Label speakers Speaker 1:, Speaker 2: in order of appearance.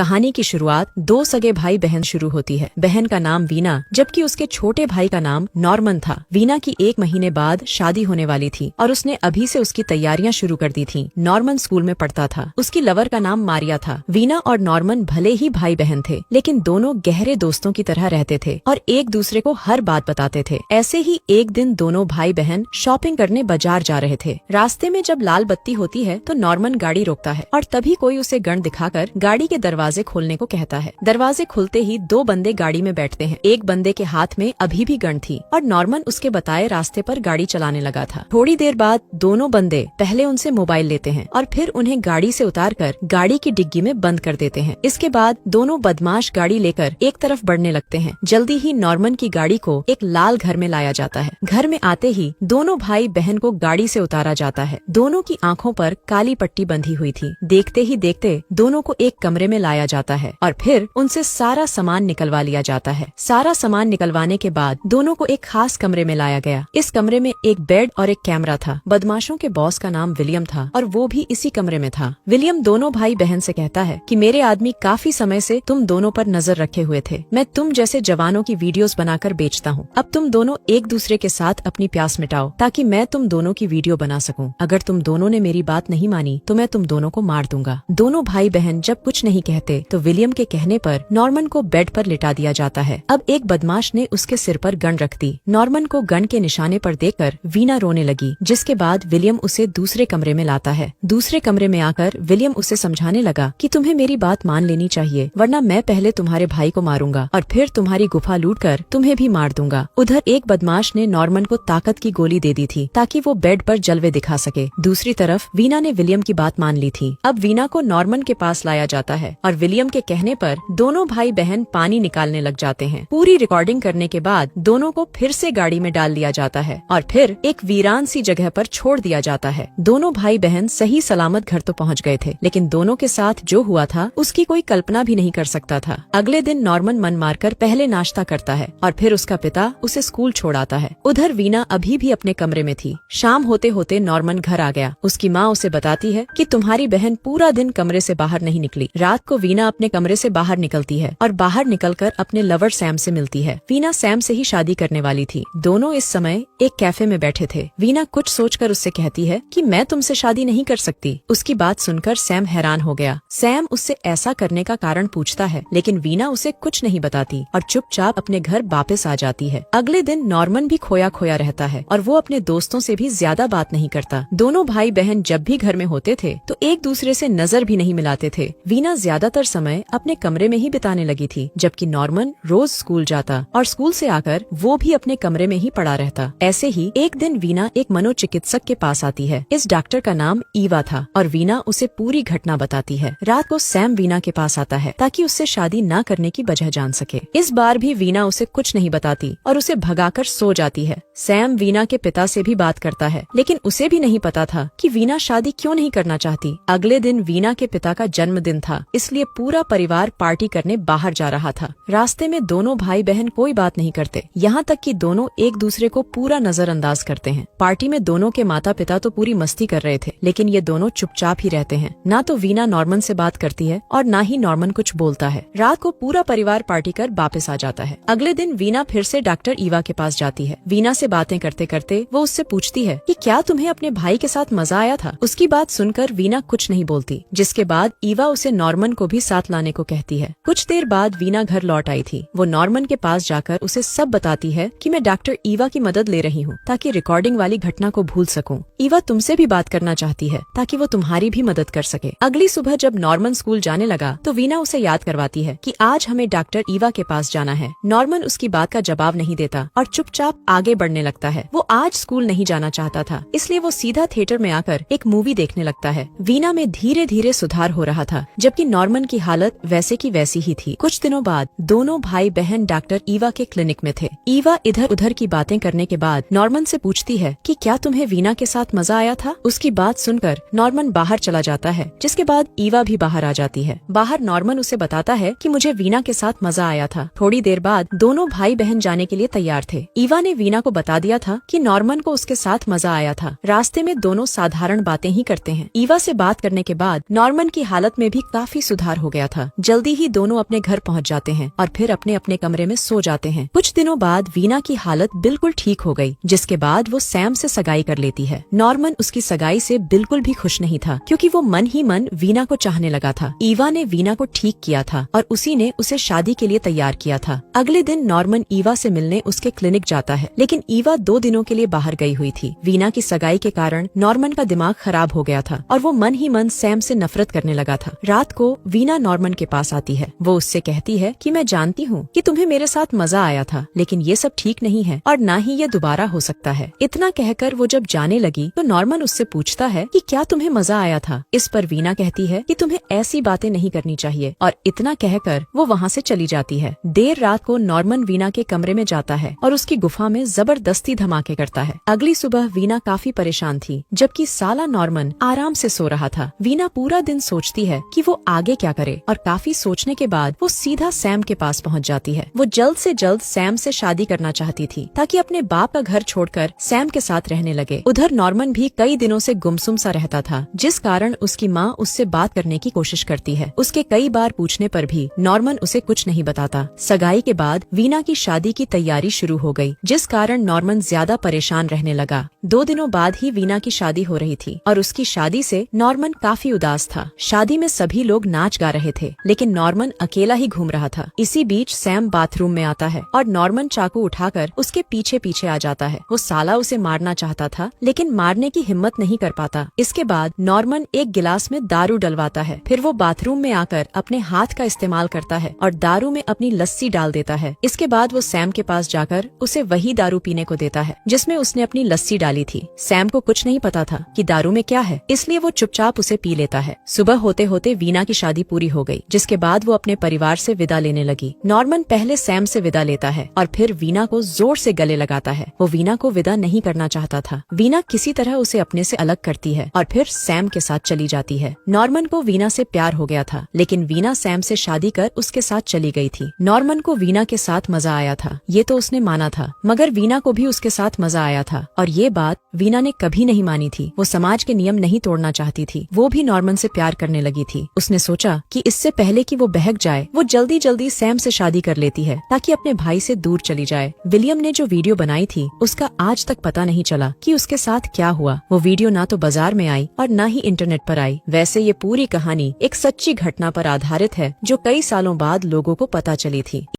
Speaker 1: कहानी की शुरुआत दो सगे भाई बहन शुरू होती है। बहन का नाम वीना जबकि उसके छोटे भाई का नाम नॉर्मन था। वीना की 1 महीने बाद शादी होने वाली थी और उसने अभी से उसकी तैयारियां शुरू कर दी थी। नॉर्मन स्कूल में पढ़ता था। उसकी लवर का नाम मारिया था। वीना और नॉर्मन भले ही भाई बहन थे लेकिन दोनों गहरे दोस्तों की तरह रहते थे और एक दूसरे को हर बात बताते थे। ऐसे ही एक दिन दोनों भाई बहन शॉपिंग करने बाजार जा रहे थे। रास्ते में जब लाल बत्ती होती है तो नॉर्मन गाड़ी रोकता है और तभी कोई उसे गन दिखाकर गाड़ी के दरवाजे खोलने को कहता है। दरवाजे खुलते ही 2 बंदे गाड़ी में बैठते हैं। एक बंदे के हाथ में अभी भी गन थी और नॉर्मन उसके बताए रास्ते पर गाड़ी चलाने लगा था। थोड़ी देर बाद दोनों बंदे पहले उनसे मोबाइल लेते हैं और फिर उन्हें गाड़ी से उतारकर गाड़ी की डिग्गी में बंद कर देते हैं। इसके बाद दोनों बदमाश गाड़ी लेकर एक तरफ बढ़ने लगते हैं। जल्दी ही नॉर्मन की गाड़ी को एक लाल घर में लाया जाता है। घर में आते ही दोनों भाई बहन को गाड़ी से उतारा जाता है। दोनों की आंखों पर काली पट्टी बंधी हुई थी। देखते ही देखते दोनों को एक कमरे में लाया जाता है और फिर उनसे सारा सामान निकलवा लिया जाता है। सारा सामान निकलवाने के बाद दोनों को एक खास कमरे में लाया गया। इस कमरे में एक बेड और एक कैमरा था। बदमाशों के बॉस का नाम विलियम था और वो भी इसी कमरे में था। विलियम दोनों भाई बहन से कहता है कि मेरे आदमी काफी समय से तुम दोनों पर नजर रखे हुए थे। मैं तुम जैसे जवानों की वीडियोस बनाकर बेचता हूँ। अब तुम दोनों एक दूसरे के साथ अपनी प्यास मिटाओ ताकि मैं तुम दोनों की वीडियो बना सकूं। अगर तुम दोनों ने मेरी बात नहीं मानी तो मैं तुम दोनों को मार दूंगा। दोनों भाई बहन जब कुछ नहीं कहते तो विलियम के कहने पर नॉर्मन को बेड पर लिटा दिया जाता है। अब एक बदमाश ने उसके सिर पर गन रख दी। नॉर्मन को गन के निशाने पर देखकर वीना रोने लगी, जिसके बाद विलियम उसे दूसरे कमरे में लाता है। दूसरे कमरे में आकर विलियम उसे समझाने लगा कि तुम्हें मेरी बात मान लेनी चाहिए वरना मैं पहले तुम्हारे भाई को मारूंगा और फिर तुम्हारी गुफा लूटकर तुम्हें भी मार दूंगा। उधर एक बदमाश ने नॉर्मन को ताकत की गोली दे दी थी ताकि वो बेड पर जलवे दिखा सके। दूसरी तरफ वीना ने विलियम की बात मान ली थी। अब वीना को नॉर्मन के पास लाया जाता है और विलियम के कहने पर दोनों भाई बहन पानी निकालने लग जाते हैं। पूरी रिकॉर्डिंग करने के बाद दोनों को फिर से गाड़ी में डाल लिया जाता है और फिर एक वीरान सी जगह पर छोड़ दिया जाता है। दोनों भाई बहन सही सलामत घर तो पहुंच गए थे लेकिन दोनों के साथ जो हुआ था उसकी कोई कल्पना भी नहीं कर सकता था। अगले दिन नॉर्मन मन मारकर पहले नाश्ता करता है और फिर उसका पिता उसे स्कूल छोड़ आता है। उधर वीना अभी भी अपने कमरे में थी। शाम होते होते नॉर्मन घर आ गया। उसकी माँ उसे बताती है कि तुम्हारी बहन पूरा दिन कमरे से बाहर नहीं निकली। रात को वीना अपने कमरे से बाहर निकलती है और बाहर निकलकर अपने लवर सैम से मिलती है। वीना सैम से ही शादी करने वाली थी। दोनों इस समय एक कैफे में बैठे थे। वीना कुछ सोचकर उससे कहती है कि मैं तुमसे शादी नहीं कर सकती। उसकी बात सुनकर सैम हैरान हो गया। सैम उससे ऐसा करने का कारण पूछता है लेकिन वीना उसे कुछ नहीं बताती और चुपचाप अपने घर वापस आ जाती है। अगले दिन नॉर्मन भी खोया खोया रहता है और वो अपने दोस्तों से भी ज्यादा बात नहीं करता। दोनों भाई बहन जब भी घर में होते थे तो एक दूसरे से नजर भी नहीं मिलाते थे। वीना ज्यादातर समय अपने कमरे में ही बिताने लगी थी जबकि नॉर्मन रोज स्कूल जाता और स्कूल से आकर वो भी अपने कमरे में ही पड़ा रहता। ऐसे ही एक दिन वीना एक मनोचिकित्सक के पास आती है। इस डॉक्टर का नाम ईवा था और वीना उसे पूरी घटना बताती है। रात को सैम वीना के पास आता है ताकि उससे शादी न करने की वजह जान सके। इस बार भी वीना उसे कुछ नहीं बताती और उसे भगाकर सो जाती है। सैम वीना के पिता से भी बात करता है लेकिन उसे भी नहीं पता था कि वीना शादी क्यों नहीं करना चाहती। अगले दिन वीना के पिता का जन्मदिन था इसलिए पूरा परिवार पार्टी करने बाहर जा रहा था। रास्ते में दोनों भाई बहन कोई बात नहीं करते, यहाँ तक कि दोनों एक दूसरे को पूरा नजरअंदाज करते हैं। पार्टी में दोनों के माता पिता तो पूरी मस्ती कर रहे थे लेकिन ये दोनों चुपचाप ही रहते हैं। ना तो वीना नॉर्मन से बात करती है और ना ही नॉर्मन कुछ बोलता है। रात को पूरा परिवार पार्टी कर वापस आ जाता है। अगले दिन वीना फिर से डॉक्टर ईवा के पास जाती है। वीना से बातें करते करते वो उससे पूछती है कि क्या तुम्हें अपने भाई के साथ मजा आया था। उसकी बात सुनकर वीना कुछ नहीं बोलती, जिसके बाद ईवा उसे नॉर्मन को भी साथ लाने को कहती है। कुछ देर बाद वीना घर लौट आई थी। वो नॉर्मन के पास जाकर उसे सब बताती है कि मैं डॉक्टर ईवा की मदद ले रही हूँ ताकि रिकॉर्डिंग वाली घटना को भूल सकूं। ईवा तुमसे भी बात करना चाहती है ताकि वो तुम्हारी भी मदद कर सके। अगली सुबह जब नॉर्मन स्कूल जाने लगा तो वीना उसे याद करवाती है कि आज हमें डॉक्टर ईवा के पास जाना है। नॉर्मन उसकी बात का जवाब नहीं देता और चुपचाप आगे बढ़ने लगता है। वो आज स्कूल नहीं जाना चाहता था इसलिए वो सीधा थिएटर में आकर एक मूवी देखने लगता है। वीना में धीरे धीरे सुधार हो रहा था जबकि नॉर्मन की हालत वैसे की वैसी ही थी। कुछ दिनों बाद दोनों भाई बहन डॉक्टर ईवा के क्लिनिक में थे। ईवा इधर उधर की बातें करने के बाद नॉर्मन से पूछती है कि क्या तुम्हें वीना के साथ मजा आया था। उसकी बात सुनकर नॉर्मन बाहर चला जाता है, जिसके बाद ईवा भी बाहर आ जाती है। बाहर नॉर्मन उसे बताता है कि मुझे वीना के साथ मजा आया था। थोड़ी देर बाद दोनों भाई बहन जाने के लिए तैयार थे। ईवा ने वीना को बता दिया था कि नॉर्मन को उसके साथ मजा आया था। रास्ते में दोनों साधारण बातें ही करते हैं। ईवा से बात करने के बाद नॉर्मन की हालत में भी काफी सुधार बाहर हो गया था। जल्दी ही दोनों अपने घर पहुंच जाते हैं और फिर अपने अपने कमरे में सो जाते हैं। कुछ दिनों बाद वीना की हालत बिल्कुल ठीक हो गई, जिसके बाद वो सैम से सगाई कर लेती है। नॉर्मन उसकी सगाई से बिल्कुल भी खुश नहीं था, क्योंकि वो मन ही मन वीना को चाहने लगा था। ईवा ने वीना को ठीक किया था और उसी ने उसे शादी के लिए तैयार किया था। अगले दिन नॉर्मन ईवा से मिलने उसके क्लिनिक जाता है, लेकिन ईवा 2 दिनों के लिए बाहर गई हुई थी। वीना की सगाई के कारण नॉर्मन का दिमाग खराब हो गया था और वो मन ही मन सैम से नफरत करने लगा था। रात को वीना नॉर्मन के पास आती है। वो उससे कहती है कि मैं जानती हूँ कि तुम्हें मेरे साथ मजा आया था, लेकिन ये सब ठीक नहीं है और ना ही ये दोबारा हो सकता है। इतना कहकर वो जब जाने लगी तो नॉर्मन उससे पूछता है कि क्या तुम्हें मजा आया था। इस पर वीना कहती है कि तुम्हें ऐसी बातें नहीं करनी चाहिए, और इतना कहकर वो वहाँ से चली जाती है। देर रात को नॉर्मन वीना के कमरे में जाता है और उसकी गुफा में जबरदस्ती धमाके करता है। अगली सुबह वीना काफी परेशान थी, जबकि साला नॉर्मन आराम से सो रहा था। वीना पूरा दिन सोचती है कि वो आगे क्या करे, और काफी सोचने के बाद वो सीधा सैम के पास पहुंच जाती है। वो जल्द से जल्द सैम से शादी करना चाहती थी, ताकि अपने बाप का घर छोड़कर सैम के साथ रहने लगे। उधर नॉर्मन भी कई दिनों से गुमसुम सा रहता था, जिस कारण उसकी माँ उससे बात करने की कोशिश करती है। उसके कई बार पूछने पर भी नॉर्मन उसे कुछ नहीं बताता। सगाई के बाद वीना की शादी की तैयारी शुरू हो गई, जिस कारण नॉर्मन ज्यादा परेशान रहने लगा। 2 दिनों बाद ही वीना की शादी हो रही थी और उसकी शादी से नॉर्मन काफी उदास था। शादी में सभी लोग नाच गा रहे थे, लेकिन नॉर्मन अकेला ही घूम रहा था। इसी बीच सैम बाथरूम में आता है और नॉर्मन चाकू उठाकर उसके पीछे पीछे आ जाता है। वो साला उसे मारना चाहता था, लेकिन मारने की हिम्मत नहीं कर पाता। इसके बाद नॉर्मन एक गिलास में दारू डलवाता है। फिर वो बाथरूम में आकर अपने हाथ का इस्तेमाल करता है और दारू में अपनी लस्सी डाल देता है। इसके बाद वो सैम के पास जाकर उसे वही दारू पीने को देता है जिसमें उसने अपनी लस्सी डाली थी। सैम को कुछ नहीं पता था कि दारू में क्या है, इसलिए वो चुपचाप उसे पी लेता है। सुबह होते होते वीना की शादी पूरी हो गई, जिसके बाद वो अपने परिवार से विदा लेने लगी। नॉर्मन पहले सैम से विदा लेता है और फिर वीना को जोर से गले लगाता है। वो वीना को विदा नहीं करना चाहता था। वीना किसी तरह उसे अपने से अलग करती है और फिर सैम के साथ चली जाती है। नॉर्मन को वीना से प्यार हो गया था, लेकिन वीना सैम से शादी कर उसके साथ चली गई थी। नॉर्मन को वीना के साथ मजा आया था, ये तो उसने माना था, मगर वीना को भी उसके साथ मजा आया था, और ये बात वीना ने कभी नहीं मानी थी। वो समाज के नियम नहीं तोड़ना चाहती थी। वो भी नॉर्मन से प्यार करने लगी थी। उसने सोचा कि इससे पहले कि वो बहक जाए, वो जल्दी जल्दी सैम से शादी कर लेती है, ताकि अपने भाई से दूर चली जाए। विलियम ने जो वीडियो बनाई थी, उसका आज तक पता नहीं चला कि उसके साथ क्या हुआ। वो वीडियो ना तो बाजार में आई और ना ही इंटरनेट पर आई। वैसे ये पूरी कहानी एक सच्ची घटना पर आधारित है, जो कई सालों बाद लोगों को पता चली थी।